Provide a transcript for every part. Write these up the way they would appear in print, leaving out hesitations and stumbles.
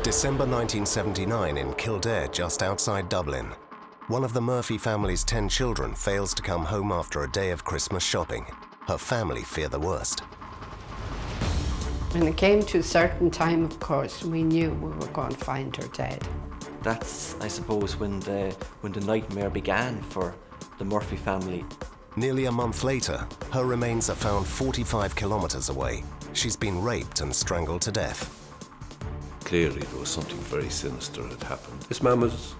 December 1979 in Kildare, just outside Dublin. One of the Murphy family's 10 children fails to come home after a day of Christmas shopping. Her family fear the worst. When it came to a certain time, of course, we knew we were going to find her dead. That's, I suppose, when the nightmare began for the Murphy family. Nearly a month later, her remains are found 45 kilometers away. She's been raped and strangled to death. Clearly, there was something very sinister that happened. This man was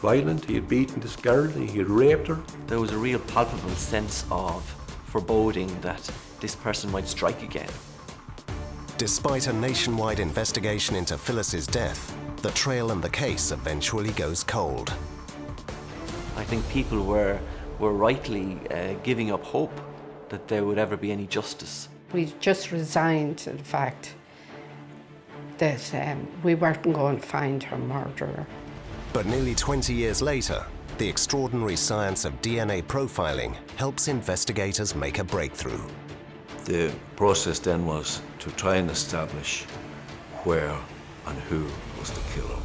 violent, he had beaten this girl, he had raped her. There was a real palpable sense of foreboding that this person might strike again. Despite a nationwide investigation into Phyllis's death, the trail and the case eventually goes cold. I think people were rightly giving up hope that there would ever be any justice. We just resigned to the fact that we weren't going to find her murderer. But nearly 20 years later, the extraordinary science of DNA profiling helps investigators make a breakthrough. The process then was to try and establish where and who was the killer.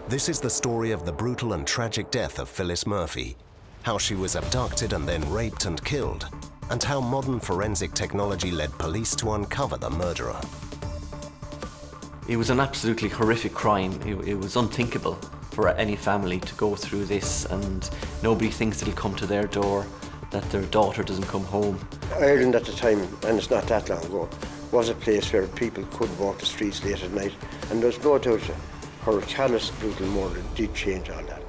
This is the story of the brutal and tragic death of Phyllis Murphy, how she was abducted and then raped and killed, and how modern forensic technology led police to uncover the murderer. It was an absolutely horrific crime. It was unthinkable for any family to go through this, and nobody thinks it'll come to their door, that their daughter doesn't come home. Ireland at the time, and it's not that long ago, was a place where people could walk the streets late at night, and there's no doubt her callous, brutal murder did change all that.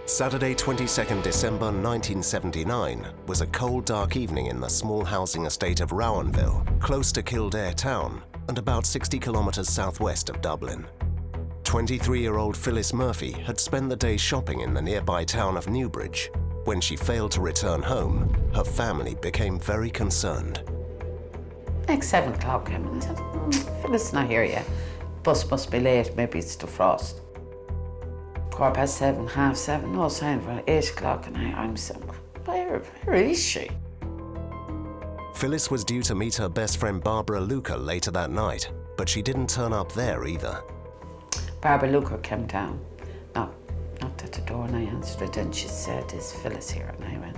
Saturday, 22nd December 1979 was a cold, dark evening in the small housing estate of Rowanville, close to Kildare town and about 60 kilometers southwest of Dublin. 23-year-old Phyllis Murphy had spent the day shopping in the nearby town of Newbridge. When she failed to return home, her family became very concerned. Next 7 o'clock came and I said, Phyllis is not here yet. Bus must be late, maybe it's the frost. 7:15, 7:30, no sign for 8 o'clock, and I'm saying, where is she? Phyllis was due to meet her best friend Barbara Luca later that night, but she didn't turn up there either. Barbara Luca came down, knocked at the door, and I answered it, and she said, is Phyllis here? And I went,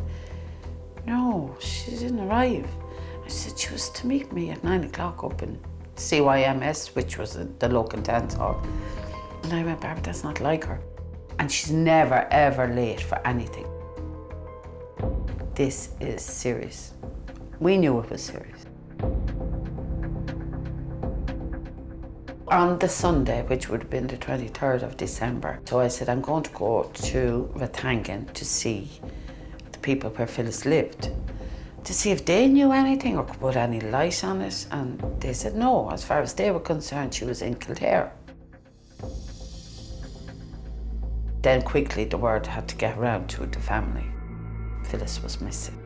no, she didn't arrive. I said, she was to meet me at 9 o'clock up in CYMS, which was the local dance hall. And I went, Barbara, that's not like her. And she's never, ever late for anything. This is serious. We knew it was serious. On the Sunday, which would have been the 23rd of December, so I said, I'm going to go to Rathangan to see the people where Phyllis lived, to see if they knew anything or could put any light on it. And they said no, as far as they were concerned, she was in Kildare. Then quickly the word had to get around to the family. Phyllis was missing.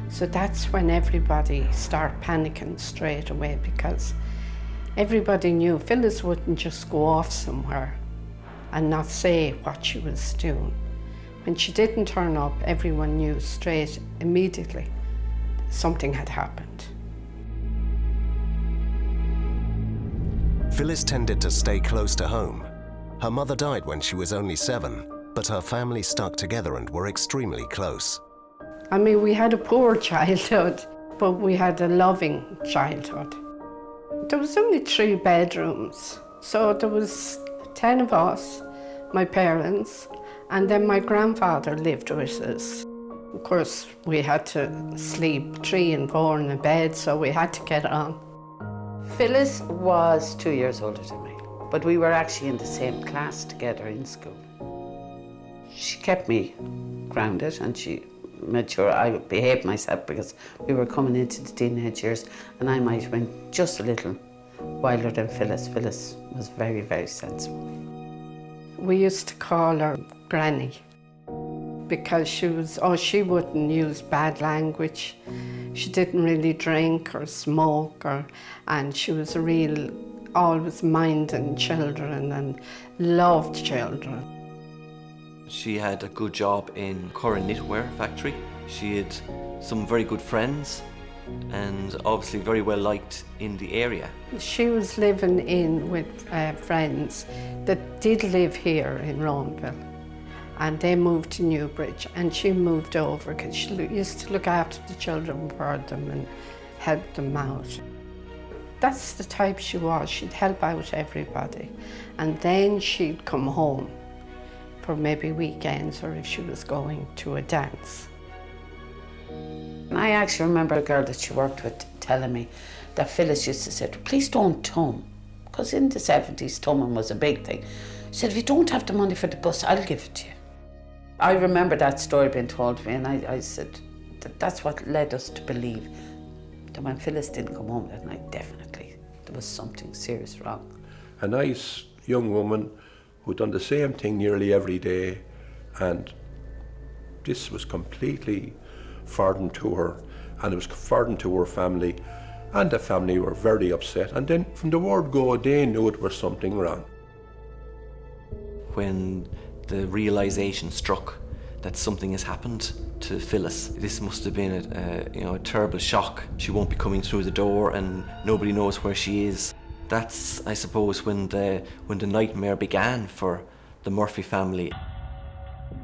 So that's when everybody started panicking straight away, because everybody knew Phyllis wouldn't just go off somewhere and not say what she was doing. When she didn't turn up, everyone knew straight, immediately, something had happened. Phyllis tended to stay close to home. Her mother died when she was only 7, but her family stuck together and were extremely close. I mean, we had a poor childhood, but we had a loving childhood. There was only 3 bedrooms, so there was 10 of us, my parents, and then my grandfather lived with us. Of course, we had to sleep 3 and 4 in a bed, so we had to get on. Phyllis was 2 years older than me. but we were actually in the same class together in school. She kept me grounded and she made sure I behaved myself because we were coming into the teenage years and I might have been just a little wilder than Phyllis. Phyllis was very, very sensible. We used to call her Granny because she wouldn't use bad language. She didn't really drink or smoke, and she was always minding children and loved children. She had a good job in Curran knitwear factory. She had some very good friends and obviously very well liked in the area. She was living in with friends that did live here in Rowanville, and they moved to Newbridge, and she moved over because she used to look after the children for them and help them out. That's the type she was. She'd help out everybody, and then she'd come home for maybe weekends or if she was going to a dance. I actually remember a girl that she worked with telling me that Phyllis used to say, please don't tum, because in the 70s tumming was a big thing. She said, if you don't have the money for the bus, I'll give it to you. I remember that story being told to me, and I said that's what led us to believe that when Phyllis didn't come home that night, definitely there was something serious wrong. A nice young woman who'd done the same thing nearly every day, and this was completely foreign to her, and it was foreign to her family, and the family were very upset, and then from the word go they knew it was something wrong. When the realisation struck that something has happened to Phyllis, this must have been a terrible shock. She won't be coming through the door and nobody knows where she is. That's, I suppose, when the nightmare began for the Murphy family.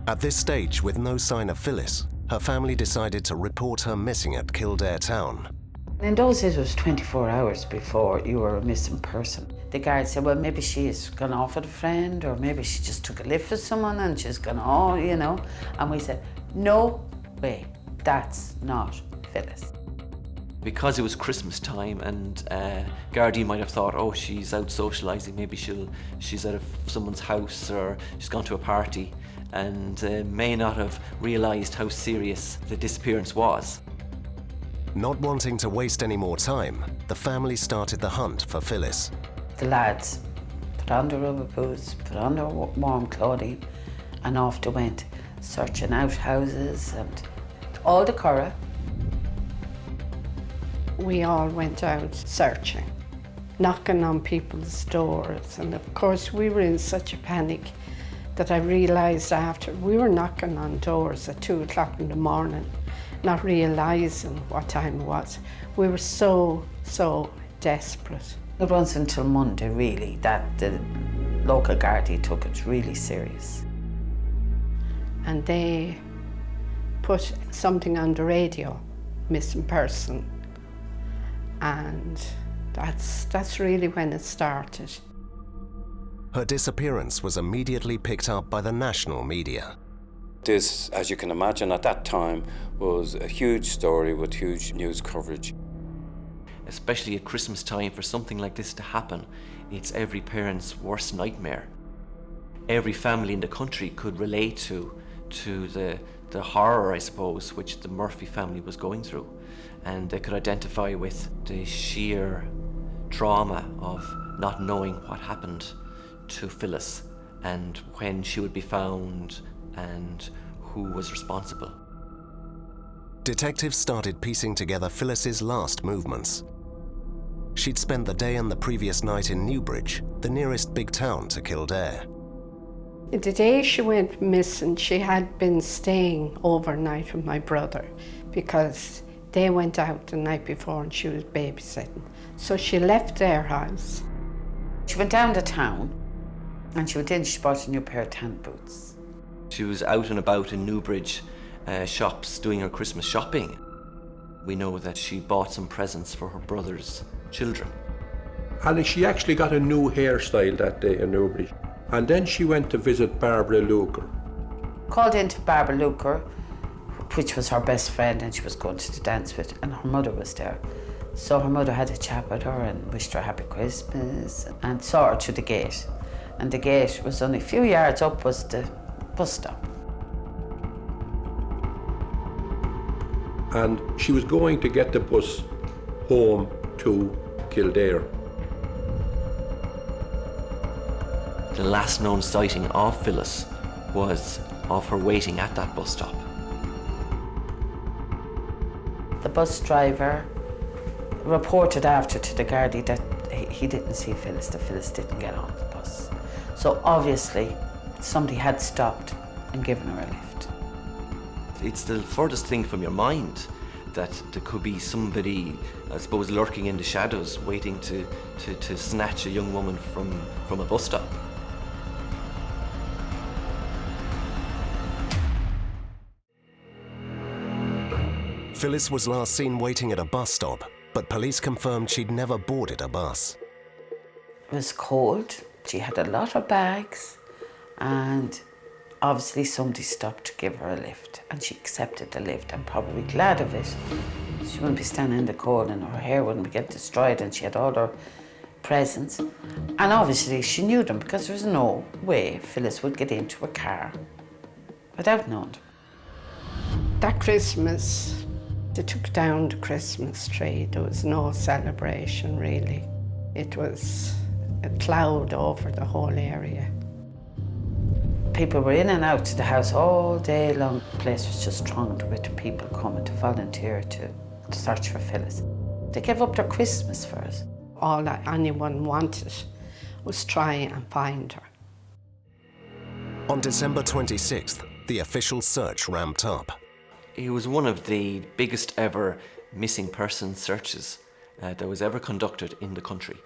At this stage, with no sign of Phyllis, her family decided to report her missing at Kildare town. In those days, it was 24 hours before you were a missing person. The guard said, well, maybe she's gone off with a friend, or maybe she just took a lift with someone and she's gone, And we said, no way, that's not Phyllis. Because it was Christmas time and Gardaí might have thought, oh, she's out socialising, maybe she's out of someone's house or she's gone to a party, and may not have realised how serious the disappearance was. Not wanting to waste any more time, the family started the hunt for Phyllis. The lads put on their rubber boots, put on their warm clothing, and off they went, searching out houses and all the Curragh. We all went out searching, knocking on people's doors, and of course we were in such a panic that I realised after we were knocking on doors at 2 o'clock in the morning, not realising what time it was. We were so desperate. It wasn't until Monday, really, that the local Gardaí took it really serious. And they put something on the radio, missing person. And that's really when it started. Her disappearance was immediately picked up by the national media. This, as you can imagine, at that time was a huge story with huge news coverage. Especially at Christmas time, for something like this to happen, it's every parent's worst nightmare. Every family in the country could relate to the horror, I suppose, which the Murphy family was going through. And they could identify with the sheer trauma of not knowing what happened to Phyllis and when she would be found and who was responsible. Detectives started piecing together Phyllis's last movements. She'd spent the day and the previous night in Newbridge, the nearest big town to Kildare. The day she went missing, she had been staying overnight with my brother because they went out the night before and she was babysitting. So she left their house. She went down to town and she went in, she bought a new pair of tan boots. She was out and about in Newbridge shops doing her Christmas shopping. We know that she bought some presents for her brother's children. And she actually got a new hairstyle that day in Newbridge. And then she went to visit Barbara Luker. Called into Barbara Luker, which was her best friend, and she was going to the dance with, and her mother was there. So her mother had a chat with her and wished her a happy Christmas and saw her to the gate. And the gate was only a few yards up was the bus stop. And she was going to get the bus home to Kildare. The last known sighting of Phyllis was of her waiting at that bus stop. The bus driver reported after to the Gardaí that he didn't see Phyllis, that Phyllis didn't get on the bus. So obviously somebody had stopped and given her a lift. It's the furthest thing from your mind that there could be somebody, I suppose, lurking in the shadows, waiting to snatch a young woman from a bus stop. Phyllis was last seen waiting at a bus stop, but police confirmed she'd never boarded a bus. It was cold, she had a lot of bags, and obviously somebody stopped to give her a lift, and she accepted the lift and probably glad of it. She wouldn't be standing in the cold and her hair wouldn't be getting destroyed, and she had all her presents. And obviously she knew them, because there was no way Phyllis would get into a car without knowing them. That Christmas, they took down the Christmas tree. There was no celebration, really. It was a cloud over the whole area. People were in and out to the house all day long. The place was just thronged with people coming to volunteer to search for Phyllis. They gave up their Christmas for us. All that anyone wanted was try and find her. On December 26th, the official search ramped up. It was one of the biggest ever missing person searches that was ever conducted in the country.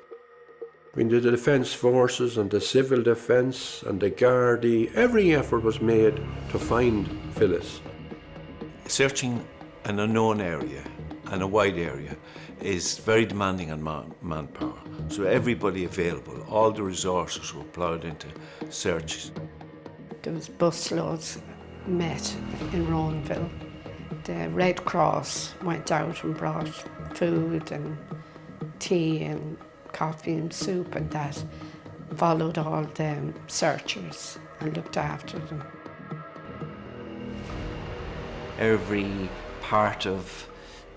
I mean, the Defence Forces and the Civil Defence and the Gardaí, every effort was made to find Phyllis. Searching an unknown area and a wide area is very demanding on manpower. So everybody available, all the resources were ploughed into searches. There was busloads met in Roanville. The Red Cross went out and brought food and tea and coffee and soup and that, followed all the searchers and looked after them. Every part of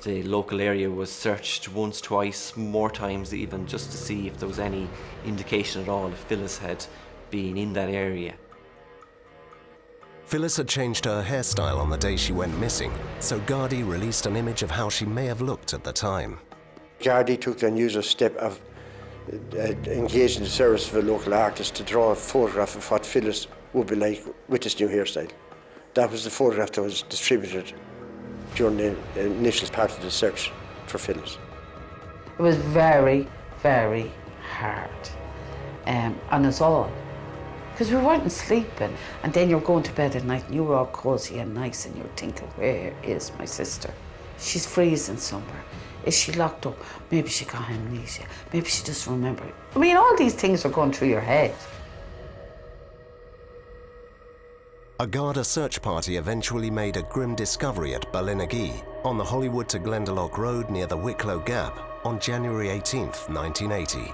the local area was searched once, twice, more times even, just to see if there was any indication at all if Phyllis had been in that area. Phyllis had changed her hairstyle on the day she went missing, so Gardaí released an image of how she may have looked at the time. Gardaí took the unusual step of engaging the service of a local artist to draw a photograph of what Phyllis would be like with this new hairstyle. That was the photograph that was distributed during the initial part of the search for Phyllis. It was very, very hard on us all, because we weren't sleeping, and then you're going to bed at night and you were all cosy and nice and you're thinking, where is my sister? She's freezing somewhere. Is she locked up? Maybe she got amnesia. Maybe she doesn't remember. I mean, all these things are going through your head. A Garda search party eventually made a grim discovery at Ballinagee on the Hollywood to Glendalough Road near the Wicklow Gap on January 18th, 1980.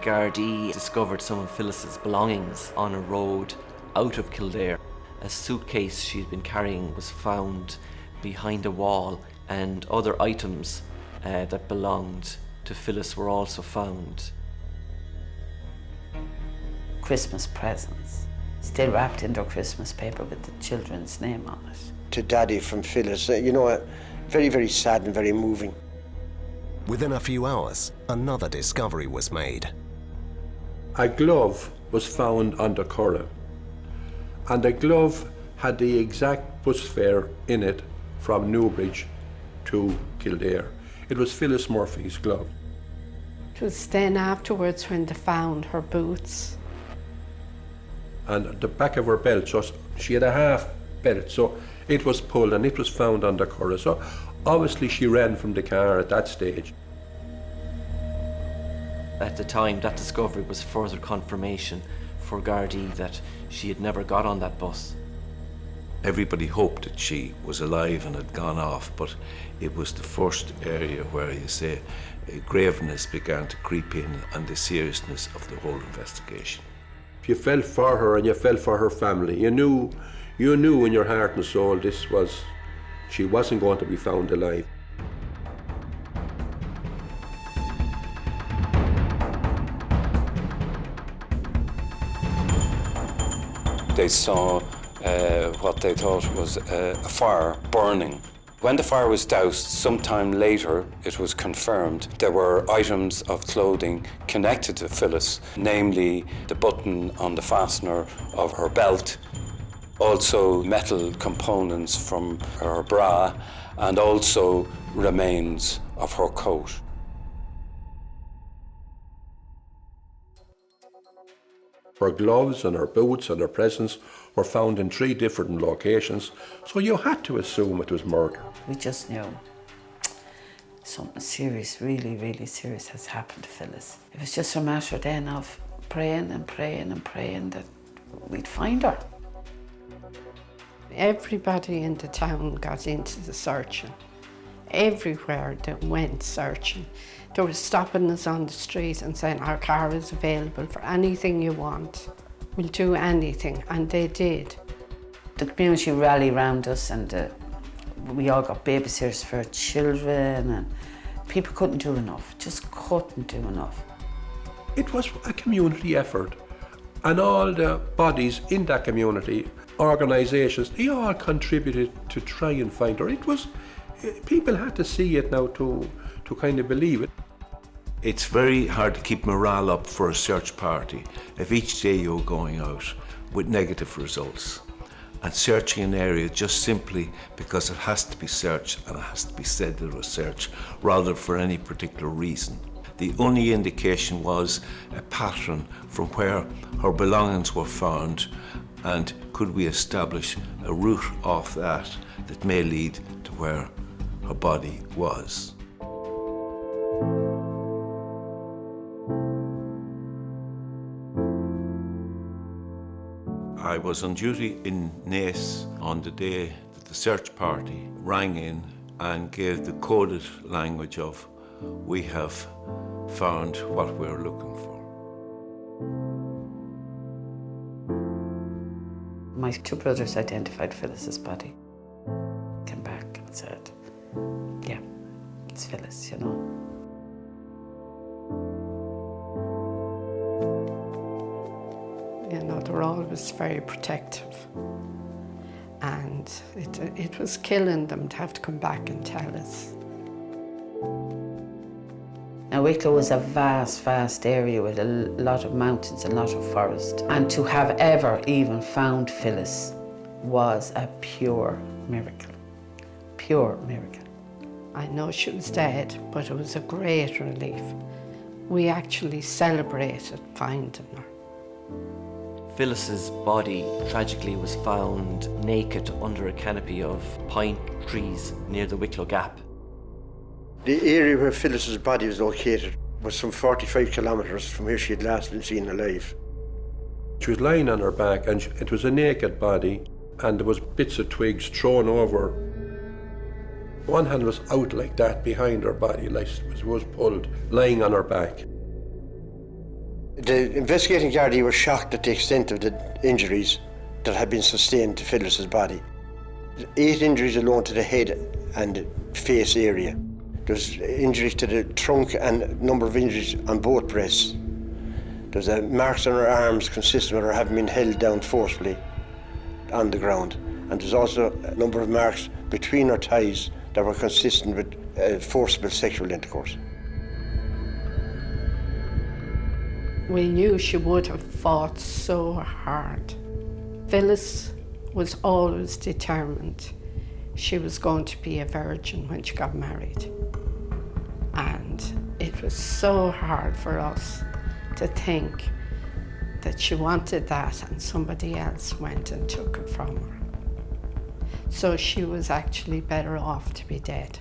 Gardaí discovered some of Phyllis's belongings on a road out of Kildare. A suitcase she'd been carrying was found behind a wall, and other items that belonged to Phyllis were also found. Christmas presents, still wrapped in their Christmas paper with the children's name on it. To Daddy from Phyllis, very, very sad and very moving. Within a few hours, another discovery was made. A glove was found on the Curragh, and the glove had the exact bus fare in it from Newbridge to Kildare. It was Phyllis Murphy's glove. It was then afterwards when they found her boots. And the back of her belt, so she had a half belt, so it was pulled and it was found on the Curragh. So obviously she ran from the car at that stage. At the time, that discovery was further confirmation for Gardaí that she had never got on that bus. Everybody hoped that she was alive and had gone off, but it was the first area where, you say, graveness began to creep in and the seriousness of the whole investigation. You felt for her and you felt for her family. You knew in your heart and soul she wasn't going to be found alive. They saw what they thought was a fire burning. When the fire was doused, sometime later, it was confirmed there were items of clothing connected to Phyllis, namely the button on the fastener of her belt, also metal components from her bra, and also remains of her coat. Her gloves and her boots and her presents were found in 3 different locations, so you had to assume it was murder. We just knew something serious, really, really serious has happened to Phyllis. It was just a matter then of praying and praying and praying that we'd find her. Everybody in the town got into the searching. Everywhere they went searching. They were stopping us on the street and saying, our car is available for anything you want. We'll do anything, and they did. The community rallied around us, and we all got babysitters for children, and people couldn't do enough, just couldn't do enough. It was a community effort, and all the bodies in that community, organisations, they all contributed to try and find her. People had to see it now to kind of believe it. It's very hard to keep morale up for a search party if each day you're going out with negative results and searching an area just simply because it has to be searched and it has to be said that it was searched rather for any particular reason. The only indication was a pattern from where her belongings were found, and could we establish a route off that may lead to where her body was. I was on duty in Naas on the day that the search party rang in and gave the coded language of, we have found what we're looking for. My 2 brothers identified Phyllis's body. Came back and said, yeah, it's Phyllis, you know. You know, they were always very protective. And it was killing them to have to come back and tell us. Now, Wicklow was a vast, vast area with a lot of mountains, a lot of forest. And to have ever even found Phyllis was a pure miracle. Pure miracle. I know she was dead, but it was a great relief. We actually celebrated finding her. Phyllis's body tragically was found naked under a canopy of pine trees near the Wicklow Gap. The area where Phyllis's body was located was some 45 kilometres from where she had last been seen alive. She was lying on her back, and it was a naked body, and there was bits of twigs thrown over. One hand was out like that behind her body, like it was pulled, lying on her back. The investigating Gardaí were shocked at the extent of the injuries that had been sustained to Phyllis's body. 8 injuries alone to the head and face area. There's injuries to the trunk and a number of injuries on both breasts. There's marks on her arms consistent with her having been held down forcibly on the ground. And there's also a number of marks between her thighs that were consistent with forcible sexual intercourse. We knew she would have fought so hard. Phyllis was always determined she was going to be a virgin when she got married. And it was so hard for us to think that she wanted that and somebody else went and took it from her. So she was actually better off to be dead,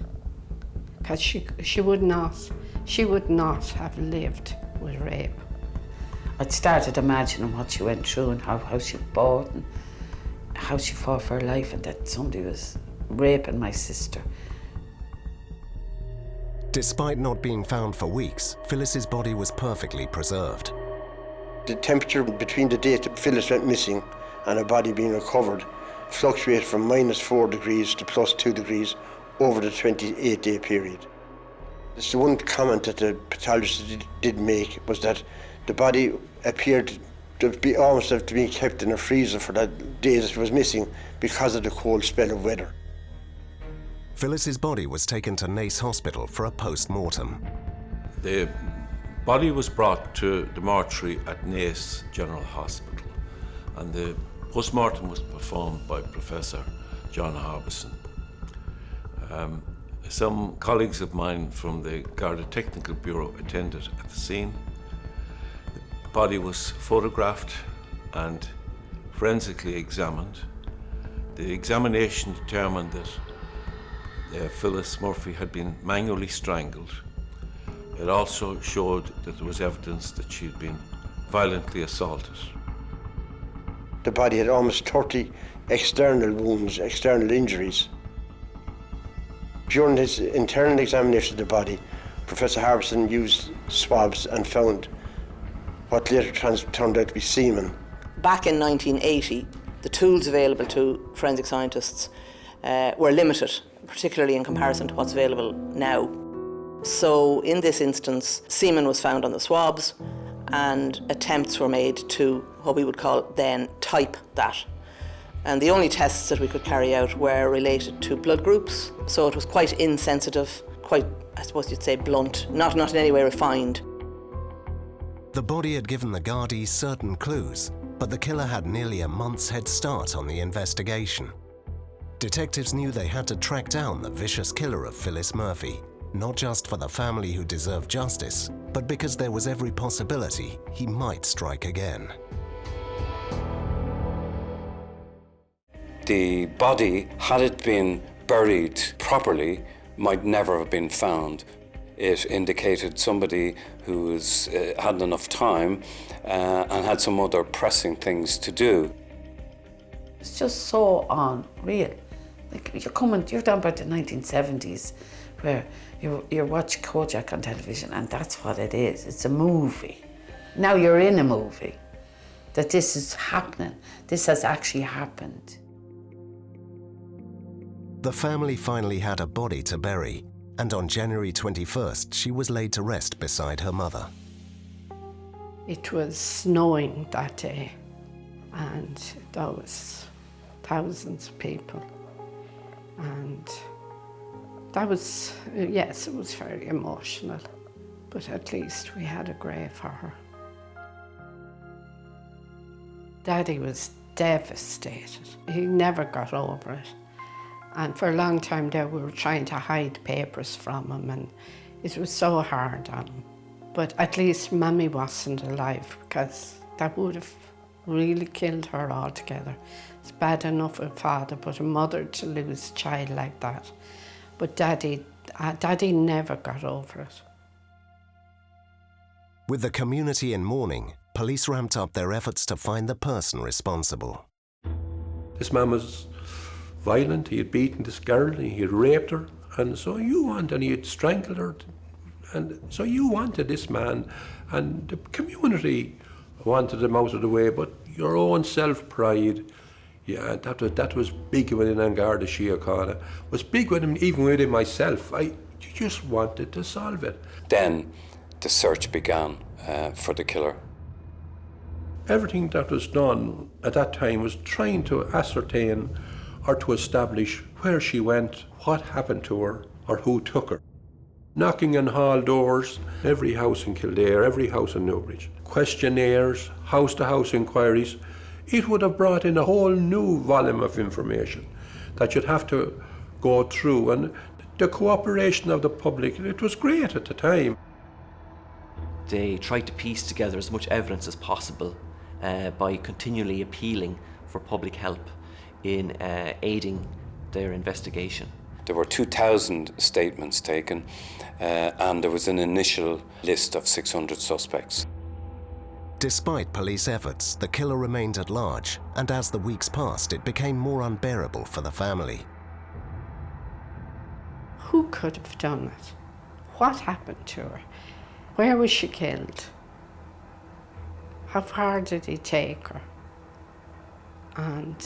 because she would not have lived with rape. I'd started imagining what she went through and how she fought and how she fought for her life and that somebody was raping my sister. Despite not being found for weeks, Phyllis's body was perfectly preserved. The temperature between the date that Phyllis went missing and her body being recovered fluctuated from -4 degrees to +2 degrees over the 28-day period. It's the one comment that the pathologist did make was that the body appeared to be almost have to be kept in a freezer for that day that it was missing because of the cold spell of weather. Phyllis's body was taken to Naas Hospital for a post-mortem. The body was brought to the mortuary at Naas General Hospital, and the post-mortem was performed by Professor John Harbison. Some colleagues of mine from the Garda Technical Bureau attended at the scene. The body was photographed and forensically examined. The examination determined that Phyllis Murphy had been manually strangled. It also showed that there was evidence that she had been violently assaulted. The body had almost 30 external wounds, external injuries. During his internal examination of the body, Professor Harbison used swabs and found what later turned out to be semen. Back in 1980, the tools available to forensic scientists were limited, particularly in comparison to what's available now. So in this instance, semen was found on the swabs and attempts were made to, what we would call then, type that. And the only tests that we could carry out were related to blood groups, so it was quite insensitive, quite, I suppose you'd say, blunt, not in any way refined. The body had given the Gardaí certain clues, but the killer had nearly a month's head start on the investigation. Detectives knew they had to track down the vicious killer of Phyllis Murphy, not just for the family who deserved justice, but because there was every possibility he might strike again. The body, had it been buried properly, might never have been found. It indicated somebody who hadn't enough time and had some other pressing things to do. It's just so unreal. Like you're down by the 1970s where you watch Kojak on television and that's what it is. It's a movie. Now you're in a movie. That this is happening. This has actually happened. The family finally had a body to bury, and on January 21st, she was laid to rest beside her mother. It was snowing that day, and there was thousands of people. And that was, yes, it was very emotional, but at least we had a grave for her. Daddy was devastated. He never got over it. And for a long time there we were trying to hide papers from him and it was so hard on him. But at least Mammy wasn't alive because that would have really killed her altogether. It's bad enough for a father, but a mother to lose a child like that. But Daddy never got over it. With the community in mourning, police ramped up their efforts to find the person responsible. This man was violent, he had beaten this girl, he had raped her, and he had strangled her. And so you wanted this man, and the community wanted him out of the way, but your own self-pride, yeah, that was big within An Garda Síochána, was big within, even within myself. You just wanted to solve it. Then the search began for the killer. Everything that was done at that time was trying to ascertain or to establish where she went, what happened to her, or who took her. Knocking on hall doors, every house in Kildare, every house in Newbridge. Questionnaires, house-to-house inquiries. It would have brought in a whole new volume of information that you'd have to go through. And the cooperation of the public, it was great at the time. They tried to piece together as much evidence as possible by continually appealing for public help in aiding their investigation. There were 2,000 statements taken and there was an initial list of 600 suspects. Despite police efforts, the killer remained at large, and as the weeks passed, it became more unbearable for the family. Who could have done it? What happened to her? Where was she killed? How far did he take her? And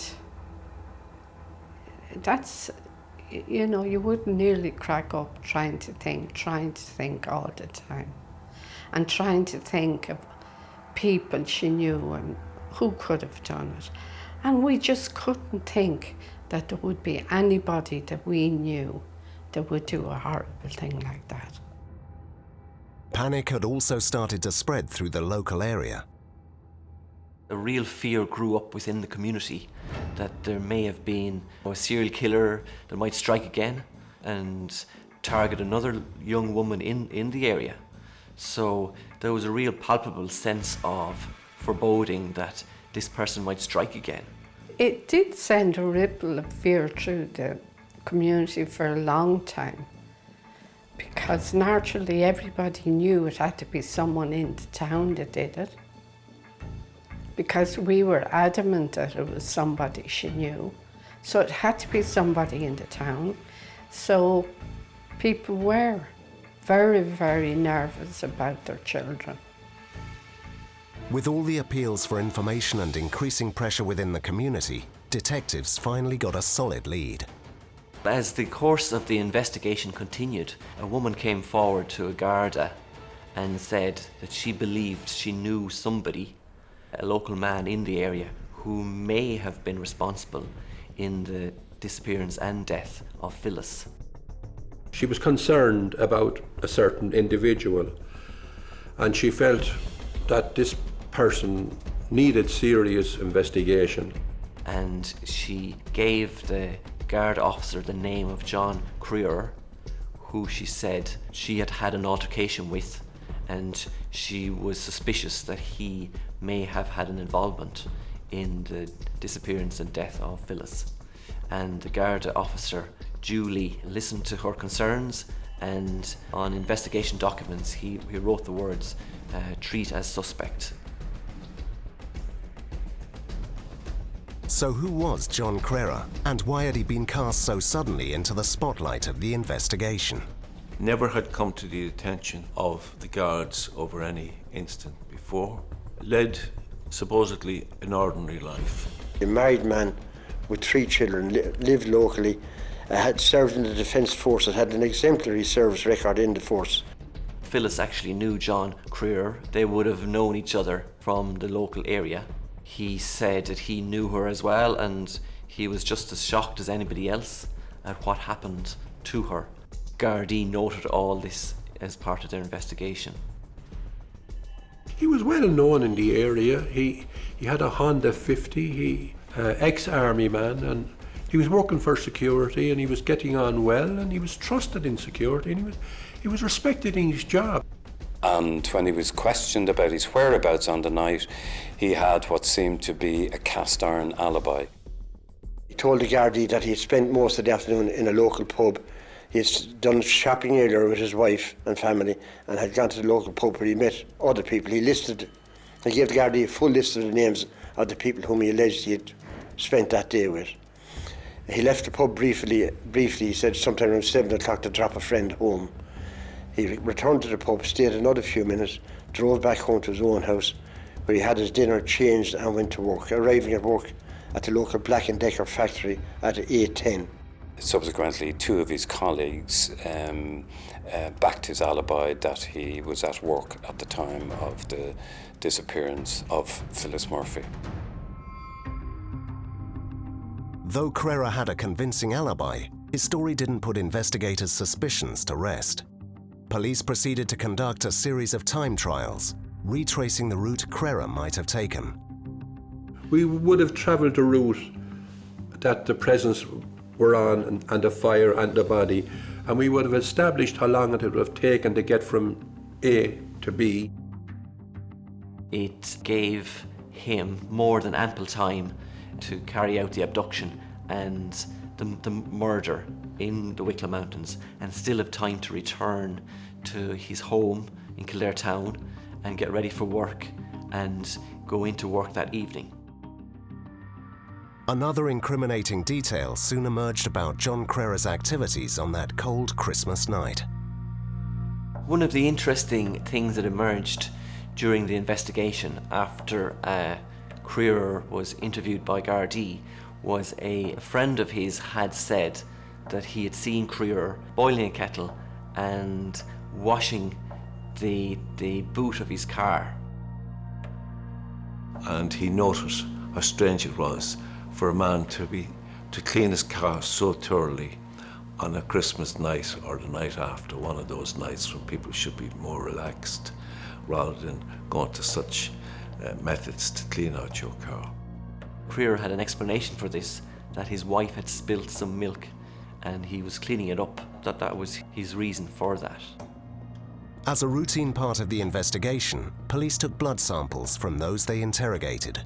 that's, you know, you would nearly crack up trying to think all the time. And trying to think of people she knew and who could have done it. And we just couldn't think that there would be anybody that we knew that would do a horrible thing like that. Panic had also started to spread through the local area. A real fear grew up within the community that there may have been a serial killer that might strike again and target another young woman in the area. So there was a real palpable sense of foreboding that this person might strike again. It did send a ripple of fear through the community for a long time, because naturally everybody knew it had to be someone in the town that did it, because we were adamant that it was somebody she knew. So it had to be somebody in the town. So people were very, very nervous about their children. With all the appeals for information and increasing pressure within the community, detectives finally got a solid lead. As the course of the investigation continued, a woman came forward to a Garda and said that she believed she knew somebody, a local man in the area, who may have been responsible in the disappearance and death of Phyllis. She was concerned about a certain individual, and she felt that this person needed serious investigation. And she gave the guard officer the name of John Creer, who she said she had had an altercation with, and she was suspicious that he may have had an involvement in the disappearance and death of Phyllis. And the guard officer duly listened to her concerns, and on investigation documents he wrote the words, treat as suspect. So who was John Crerar, and why had he been cast so suddenly into the spotlight of the investigation? Never had come to the attention of the guards over any incident before. Led supposedly an ordinary life. A married man with 3 children, lived locally, had served in the Defence Forces, had an exemplary service record in the force. Phyllis actually knew John Creer. They would have known each other from the local area. He said that he knew her as well, and he was just as shocked as anybody else at what happened to her. Gardaí noted all this as part of their investigation. He was well known in the area. He had a Honda 50, he ex-army man, and he was working for security, and he was getting on well, and he was trusted in security, and he was respected in his job. And when he was questioned about his whereabouts on the night, he had what seemed to be a cast-iron alibi. He told the Gardaí that he had spent most of the afternoon in a local pub. He had done shopping earlier with his wife and family and had gone to the local pub where he met other people. He gave the Gardaí a full list of the names of the people whom he alleged he had spent that day with. He left the pub briefly, he said sometime around 7 o'clock to drop a friend home. He returned to the pub, stayed another few minutes, drove back home to his own house, where he had his dinner, changed and went to work, arriving at work at the local Black & Decker factory at 8:10. Subsequently, 2 of his colleagues backed his alibi that he was at work at the time of the disappearance of Phyllis Murphy. Though Crerar had a convincing alibi, his story didn't put investigators' suspicions to rest. Police proceeded to conduct a series of time trials, retracing the route Crerar might have taken. We would have travelled the route that the presence were on, and the fire and the body, and we would have established how long it would have taken to get from A to B. It gave him more than ample time to carry out the abduction and the murder in the Wicklow Mountains, and still have time to return to his home in Kildare town and get ready for work and go into work that evening. Another incriminating detail soon emerged about John Crear's activities on that cold Christmas night. One of the interesting things that emerged during the investigation after Crear was interviewed by Gardaí was a friend of his had said that he had seen Crear boiling a kettle and washing the boot of his car. And he noted how strange it was for a man to clean his car so thoroughly on a Christmas night or the night after, one of those nights when people should be more relaxed rather than going to such methods to clean out your car. Crear had an explanation for this, that his wife had spilt some milk and he was cleaning it up, that was his reason for that. As a routine part of the investigation, police took blood samples from those they interrogated.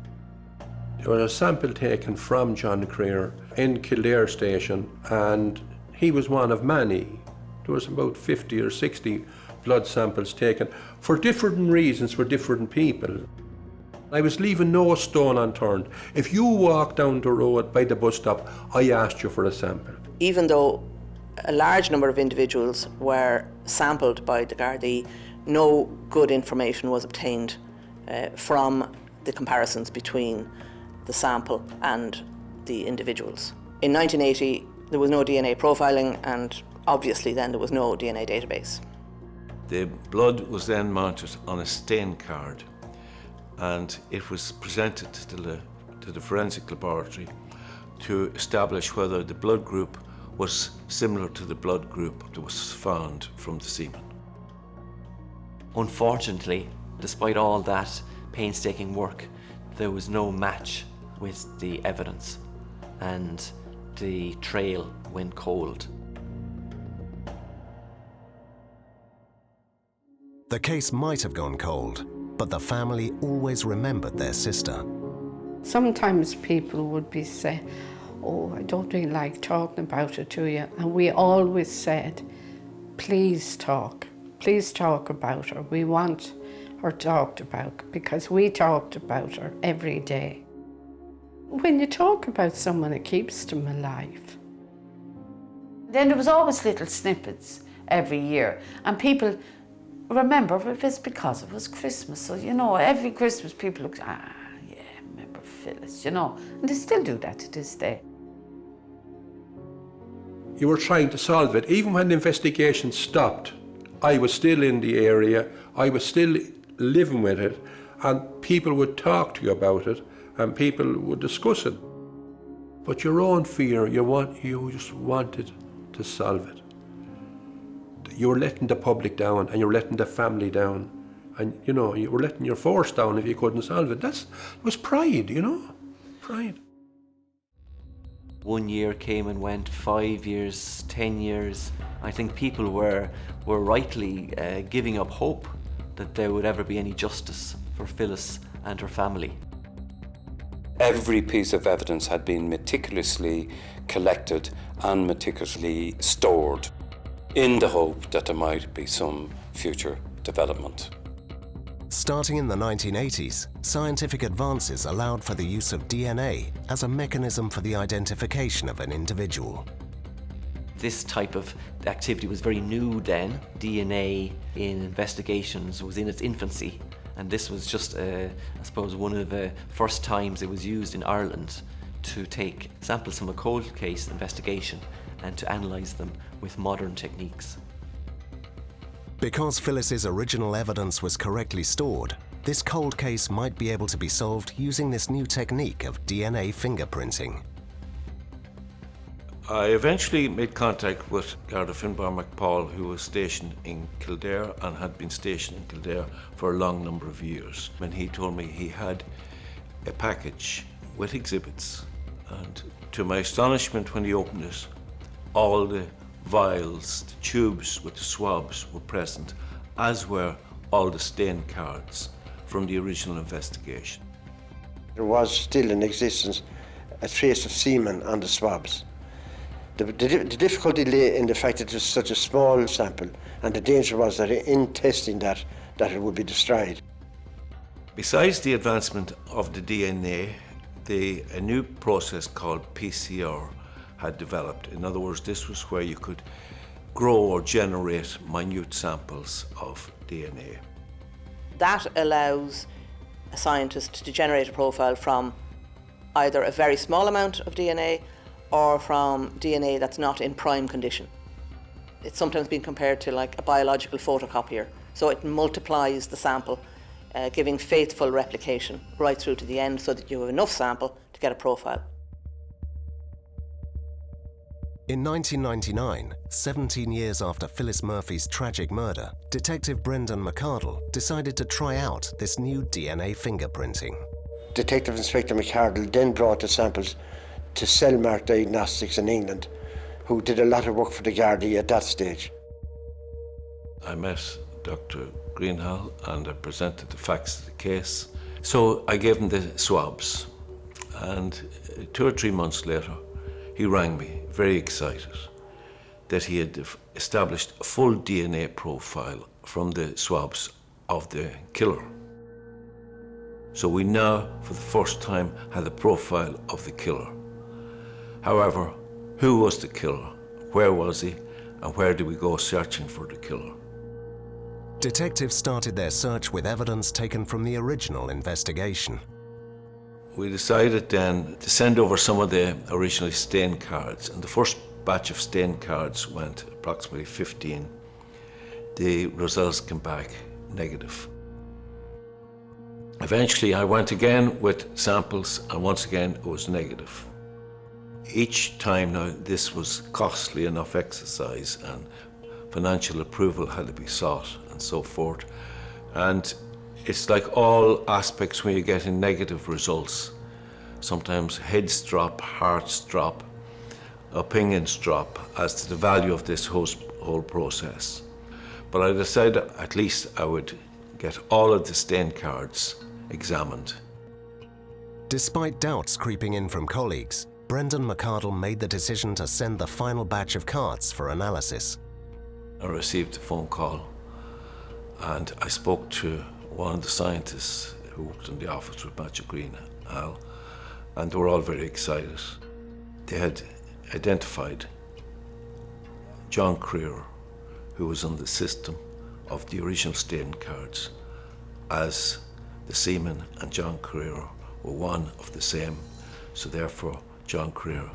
There was a sample taken from John Crear in Kildare station, and he was one of many. There was about 50 or 60 blood samples taken for different reasons for different people. I was leaving no stone unturned. If you walked down the road by the bus stop, I asked you for a sample. Even though a large number of individuals were sampled by the Gardaí, no good information was obtained from the comparisons between the sample and the individuals. In 1980, there was no DNA profiling, and obviously then there was no DNA database. The blood was then mounted on a stain card, and it was presented to the forensic laboratory to establish whether the blood group was similar to the blood group that was found from the semen. Unfortunately, despite all that painstaking work, there was no match with the evidence, and the trail went cold. The case might have gone cold, but the family always remembered their sister. Sometimes people would be saying, "Oh, I don't really like talking about it to you." And we always said, please talk about her. We want her talked about, because we talked about her every day. When you talk about someone, it keeps them alive. Then there was always little snippets every year, and people remember it was because it was Christmas. So, you know, every Christmas people look, yeah, remember Phyllis, you know, and they still do that to this day. You were trying to solve it. Even when the investigation stopped, I was still in the area, I was still living with it, and people would talk to you about it, and people would discuss it. But your own fear, you just wanted to solve it. You were letting the public down, and you were letting the family down, and you know, you were letting your force down if you couldn't solve it. That was pride, you know, pride. 1 year came and went, 5 years, 10 years. I think people were rightly giving up hope that there would ever be any justice for Phyllis and her family. Every piece of evidence had been meticulously collected and meticulously stored in the hope that there might be some future development. Starting in the 1980s, scientific advances allowed for the use of DNA as a mechanism for the identification of an individual. This type of activity was very new then. DNA in investigations was in its infancy, and this was just, I suppose, one of the first times it was used in Ireland to take samples from a cold case investigation and to analyse them with modern techniques. Because Phyllis's original evidence was correctly stored, this cold case might be able to be solved using this new technique of DNA fingerprinting. I eventually made contact with Garda Finbar McPaul, who was stationed in Kildare and had been stationed in Kildare for a long number of years. And he told me he had a package with exhibits, and to my astonishment when he opened it, all the vials, the tubes with the swabs were present, as were all the stain cards from the original investigation. There was still in existence a trace of semen on the swabs. The difficulty lay in the fact that it was such a small sample, and the danger was that in testing that it would be destroyed. Besides the advancement of the DNA, a new process called PCR had developed. In other words, this was where you could grow or generate minute samples of DNA. That allows a scientist to generate a profile from either a very small amount of DNA or from DNA that's not in prime condition. It's sometimes been compared to like a biological photocopier. So it multiplies the sample, giving faithful replication right through to the end so that you have enough sample to get a profile. In 1999, 17 years after Phyllis Murphy's tragic murder, Detective Brendan McArdle decided to try out this new DNA fingerprinting. Detective Inspector McArdle then brought the samples to Cellmark Diagnostics in England, who did a lot of work for the Gardaí at that stage. I met Dr. Greenhalgh and I presented the facts of the case. So I gave him the swabs, and 2 or 3 months later, he rang me, very excited, that he had established a full DNA profile from the swabs of the killer. So we now, for the first time, had the profile of the killer. However, who was the killer? Where was he? And where did we go searching for the killer? Detectives started their search with evidence taken from the original investigation. We decided then to send over some of the original stain cards, and the first batch of stain cards went approximately 15. The results came back negative. Eventually I went again with samples, and once again it was negative. Each time now this was costly enough exercise, and financial approval had to be sought and so forth. And it's like all aspects when you get in negative results. Sometimes heads drop, hearts drop, opinions drop as to the value of this whole process. But I decided at least I would get all of the stain cards examined. Despite doubts creeping in from colleagues, Brendan McArdle made the decision to send the final batch of cards for analysis. I received a phone call and I spoke to one of the scientists who worked in the office with Matthew Green, Al, and they were all very excited. They had identified John Creer, who was on the system of the original stain cards, as the seaman and John Creer were one of the same, so therefore John Creer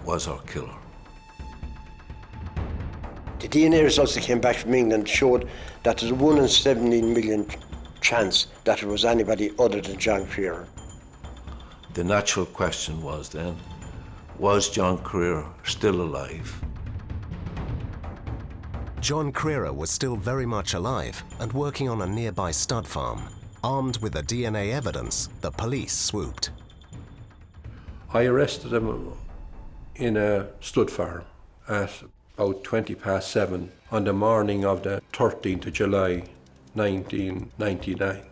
was our killer. The DNA results that came back from England showed that there's a 1 in 17 million chance that it was anybody other than John Creer. The natural question was then, was John Creer still alive? John Creer was still very much alive and working on a nearby stud farm. Armed with the DNA evidence, the police swooped. I arrested him in a stud farm at about 7:20 on the morning of the 13th of July, 1999.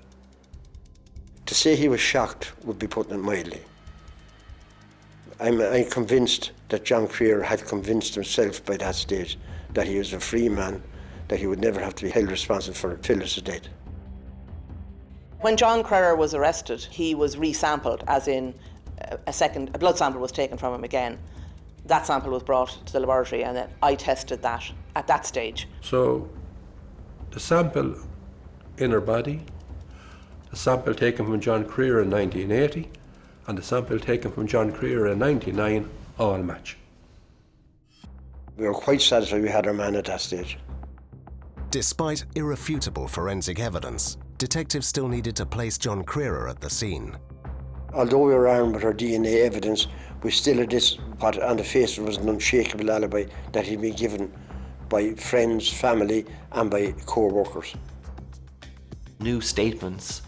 To say he was shocked would be putting it mildly. I'm convinced that John Creer had convinced himself by that stage that he was a free man, that he would never have to be held responsible for Phyllis' death. When John Creer was arrested, he was resampled, as in a blood sample was taken from him again. That sample was brought to the laboratory and then I tested that at that stage. So the sample in her body, the sample taken from John Creer in 1980 and the sample taken from John Creer in 1999 all match. We were quite satisfied we had our man at that stage. Despite irrefutable forensic evidence, detectives still needed to place John Creer at the scene. Although we were armed with our DNA evidence, we still had this, what on the face was an unshakable alibi that he'd been given by friends, family and by co-workers. New statements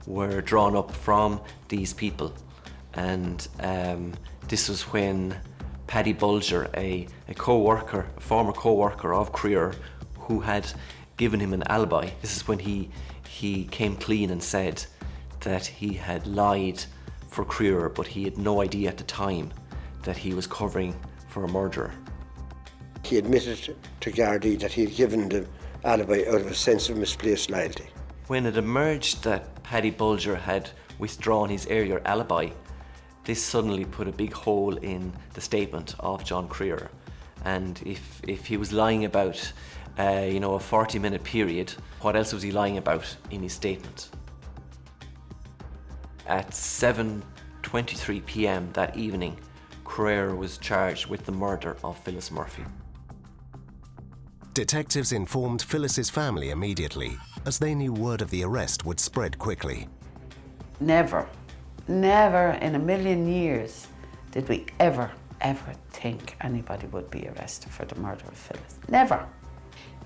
were drawn up from these people, and this was when Paddy Bulger, a former co-worker of Creer, who had given him an alibi, this is when he came clean and said that he had lied for Creer, but he had no idea at the time that he was covering for a murderer. He admitted to Gardaí that he had given the alibi out of a sense of misplaced loyalty. When it emerged that Paddy Bulger had withdrawn his earlier alibi, this suddenly put a big hole in the statement of John Crerar. And if he was lying about, a 40-minute period, what else was he lying about in his statement? At 7:23 p.m. that evening, Crerar was charged with the murder of Phyllis Murphy. Detectives informed Phyllis's family immediately, as they knew word of the arrest would spread quickly. Never in a million years did we ever think anybody would be arrested for the murder of Phyllis. Never.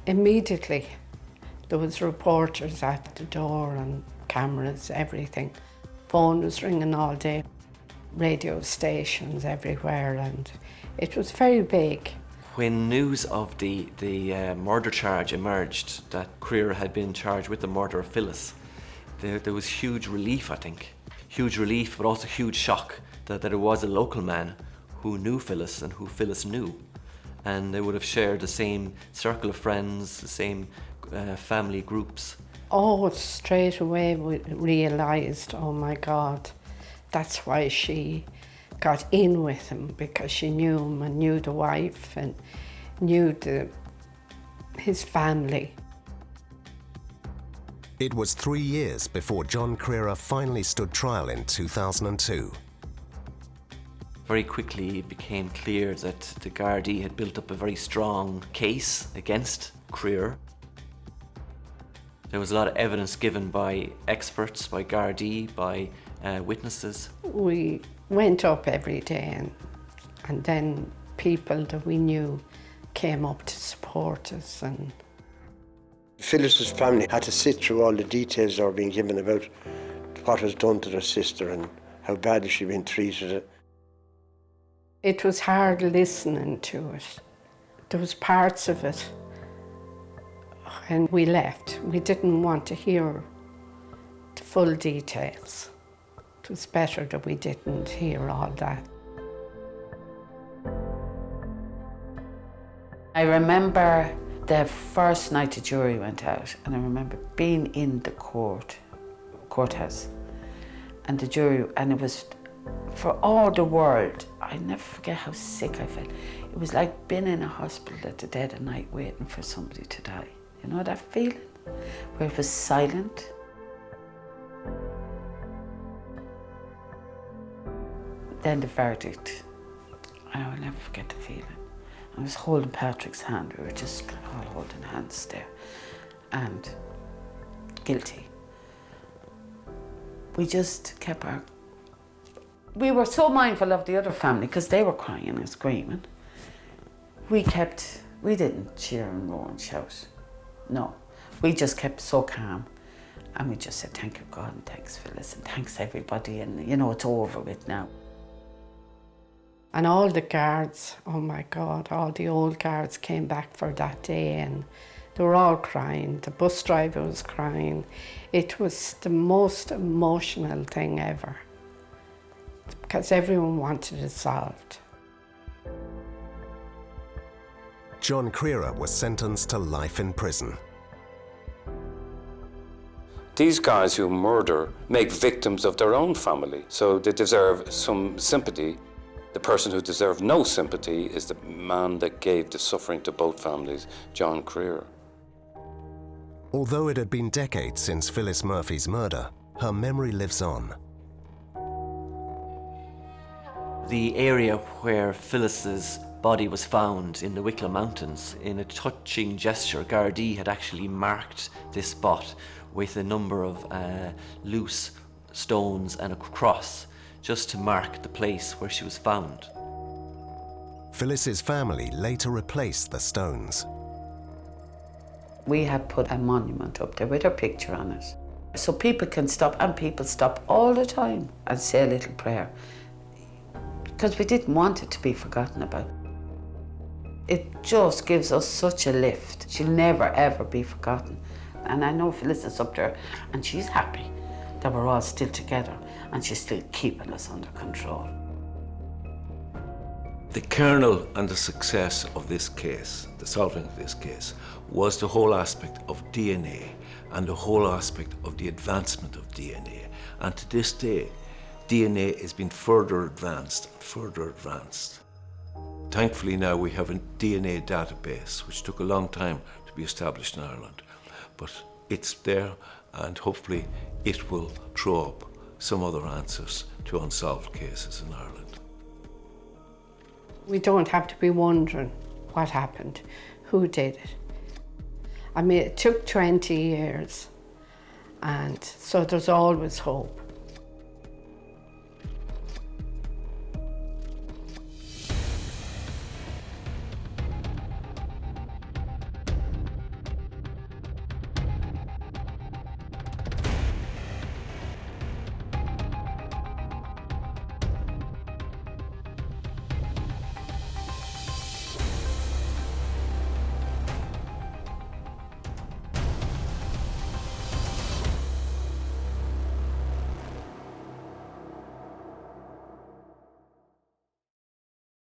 Immediately, there was reporters at the door and cameras, everything. Phone was ringing all day, radio stations everywhere, and it was very big. When news of the murder charge emerged, that Crerar had been charged with the murder of Phyllis, there was huge relief, I think. Huge relief, but also huge shock that it was a local man who knew Phyllis and who Phyllis knew. And they would have shared the same circle of friends, the same family groups. Oh, straight away we realised, oh my God, that's why she got in with him, because she knew him and knew the wife and knew his family. It was 3 years before John Crerar finally stood trial in 2002. Very quickly it became clear that the Gardaí had built up a very strong case against Crerar. There was a lot of evidence given by experts, by Gardaí, by witnesses. We went up every day and then people that we knew came up to support us. And Phyllis's family had to sit through all the details that were being given about what was done to their sister and how badly she'd been treated. it was hard listening to it. There was parts of it when we left. We didn't want to hear the full details. It was better that we didn't hear all that. I remember the first night the jury went out, and I remember being in the courthouse, and the jury, and it was, for all the world, I never forget how sick I felt. It was like being in a hospital at the dead of night waiting for somebody to die. You know that feeling? Where it was silent. Then the verdict, I will never forget the feeling. I was holding Patrick's hand. We were just all holding hands there. And guilty. We just kept our... We were so mindful of the other family because they were crying and screaming. We didn't cheer and roar and shout. No. We just kept so calm. And we just said, thank you, God, and thanks, Phyllis, and thanks, everybody. And, you know, it's over with now. And all the guards, oh my God, all the old guards came back for that day and they were all crying. The bus driver was crying. It was the most emotional thing ever because everyone wanted it solved. John Crerar was sentenced to life in prison. These guys who murder make victims of their own family, so they deserve some sympathy. The person who deserved no sympathy is the man that gave the suffering to both families, John Crerar. Although it had been decades since Phyllis Murphy's murder, her memory lives on. The area where Phyllis's body was found in the Wicklow Mountains, in a touching gesture, Gardaí had actually marked this spot with a number of loose stones and a cross, just to mark the place where she was found. Phyllis's family later replaced the stones. We have put a monument up there with her picture on it. So people can stop, and people stop all the time and say a little prayer. Because we didn't want it to be forgotten about. It just gives us such a lift. She'll never ever be forgotten. And I know Phyllis is up there and she's happy that we're all still together and she's still keeping us under control. The kernel and the success of this case, the solving of this case, was the whole aspect of DNA and the whole aspect of the advancement of DNA. And to this day, DNA has been further advanced and further advanced. Thankfully now we have a DNA database, which took a long time to be established in Ireland. But it's there, and hopefully it will throw up some other answers to unsolved cases in Ireland. We don't have to be wondering what happened, who did it. I mean, it took 20 years, and so there's always hope.